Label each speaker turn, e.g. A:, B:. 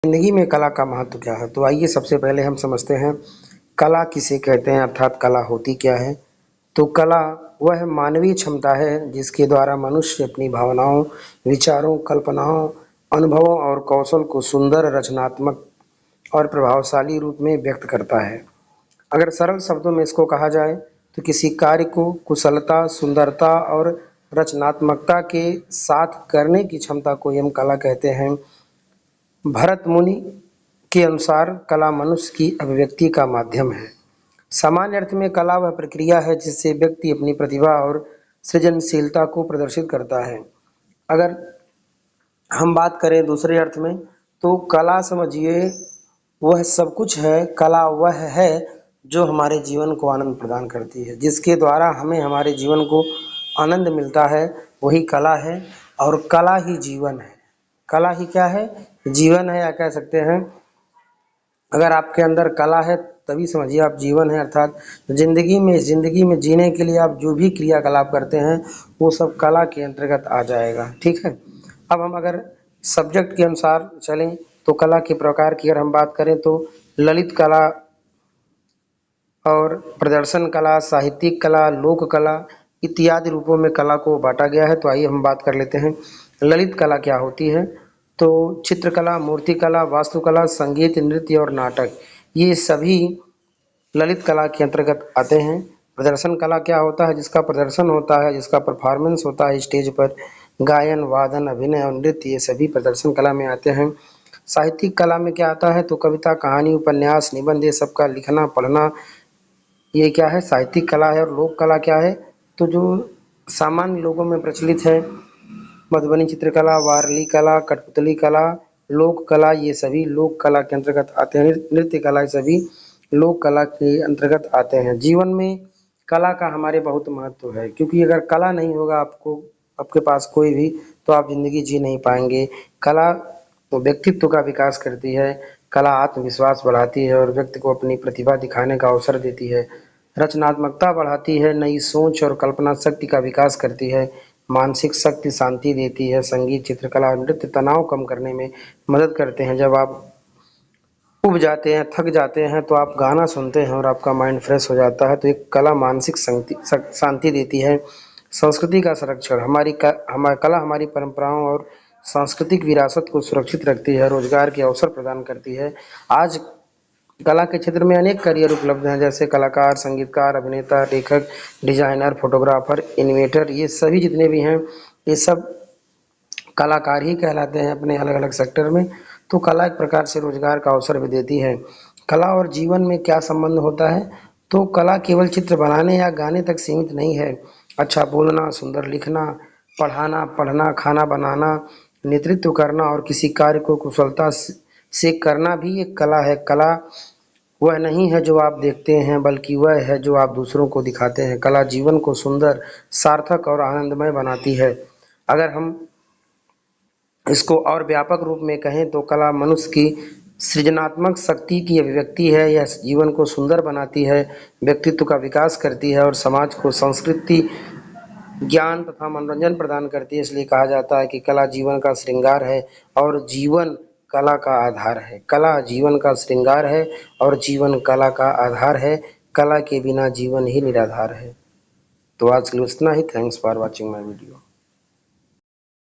A: जिंदगी में कला का महत्व क्या है? तो आइए सबसे पहले हम समझते हैं कला किसे कहते हैं, अर्थात कला होती क्या है। तो कला वह मानवीय क्षमता है जिसके द्वारा मनुष्य अपनी भावनाओं, विचारों, कल्पनाओं, अनुभवों और कौशल को सुंदर, रचनात्मक और प्रभावशाली रूप में व्यक्त करता है। अगर सरल शब्दों में इसको कहा जाए तो किसी कार्य को कुशलता, सुंदरता और रचनात्मकता के साथ करने की क्षमता को हम कला कहते हैं। भरत मुनि के अनुसार कला मनुष्य की अभिव्यक्ति का माध्यम है। सामान्य अर्थ में कला वह प्रक्रिया है जिससे व्यक्ति अपनी प्रतिभा और सृजनशीलता को प्रदर्शित करता है। अगर हम बात करें दूसरे अर्थ में तो कला समझिए वह सब कुछ है। कला वह है जो हमारे जीवन को आनंद प्रदान करती है, जिसके द्वारा हमें हमारे जीवन को आनंद मिलता है, वही कला है। और कला ही जीवन है। कला ही क्या है? जीवन है, या कह सकते हैं अगर आपके अंदर कला है तभी समझिए आप जीवन है। अर्थात जिंदगी में जीने के लिए आप जो भी क्रियाकलाप करते हैं वो सब कला के अंतर्गत आ जाएगा। ठीक है। अब हम अगर सब्जेक्ट के अनुसार चलें तो कला के प्रकार की अगर हम बात करें तो ललित कला और प्रदर्शन कला, साहित्यिक कला, लोक कला इत्यादि रूपों में कला को बांटा गया है। तो आइए हम बात कर लेते हैं ललित कला क्या होती है। तो चित्रकला, मूर्तिकला, वास्तुकला, संगीत, नृत्य और नाटक ये सभी ललित कला के अंतर्गत आते हैं। प्रदर्शन कला क्या होता है? जिसका प्रदर्शन होता है, जिसका परफॉर्मेंस होता है स्टेज पर, गायन, वादन, अभिनय और नृत्य ये सभी प्रदर्शन कला में आते हैं। साहित्यिक कला में क्या आता है? तो कविता, कहानी, उपन्यास, निबंध ये सब का लिखना, पढ़ना ये क्या है? साहित्यिक कला है। और लोक कला क्या है? तो जो सामान्य लोगों में प्रचलित है, मधुबनी चित्रकला, वारली कला, कठपुतली कला, लोक कला ये सभी लोक कला के अंतर्गत आते हैं। नृत्य कला ये सभी लोक कला के अंतर्गत आते हैं। जीवन में कला का हमारे बहुत महत्व है, क्योंकि अगर कला नहीं होगा आपके पास कोई भी, तो आप जिंदगी जी नहीं पाएंगे। कला तो व्यक्तित्व का विकास करती है। कला आत्मविश्वास बढ़ाती है और व्यक्ति को अपनी प्रतिभा दिखाने का अवसर देती है। रचनात्मकता बढ़ाती है, नई सोच और कल्पना शक्ति का विकास करती है। मानसिक शक्ति, शांति देती है। संगीत, चित्रकला और नृत्य तनाव कम करने में मदद करते हैं। जब आप ऊब जाते हैं, थक जाते हैं तो आप गाना सुनते हैं और आपका माइंड फ्रेश हो जाता है। तो एक कला मानसिक शांति देती है। संस्कृति का संरक्षण, हमारी कला हमारी परंपराओं और सांस्कृतिक विरासत को सुरक्षित रखती है, रोजगार के अवसर प्रदान करती है। आज कला के क्षेत्र में अनेक करियर उपलब्ध हैं, जैसे कलाकार, संगीतकार, अभिनेता, लेखक, डिजाइनर, फोटोग्राफर, एनिमेटर ये सभी जितने भी हैं ये सब कलाकार ही कहलाते हैं अपने अलग अलग सेक्टर में। तो कला एक प्रकार से रोजगार का अवसर भी देती है। कला और जीवन में क्या संबंध होता है? तो कला केवल चित्र बनाने या गाने तक सीमित नहीं है। अच्छा बोलना, सुंदर लिखना, पढ़ाना, पढ़ना, खाना बनाना, नेतृत्व करना और किसी कार्य को कुशलता से करना भी एक कला है। कला वह नहीं है जो आप देखते हैं, बल्कि वह है जो आप दूसरों को दिखाते हैं। कला जीवन को सुंदर, सार्थक और आनंदमय बनाती है। अगर हम इसको और व्यापक रूप में कहें तो कला मनुष्य की सृजनात्मक शक्ति की अभिव्यक्ति है। यह जीवन को सुंदर बनाती है, व्यक्तित्व का विकास करती है और समाज को संस्कृति, ज्ञान तथा मनोरंजन प्रदान करती है। इसलिए कहा जाता है कि कला जीवन का श्रृंगार है और जीवन कला का आधार है। कला जीवन का श्रृंगार है और जीवन कला का आधार है। कला के बिना जीवन ही निराधार है। तो आज के लिए इतना ही। Thanks for watching my video.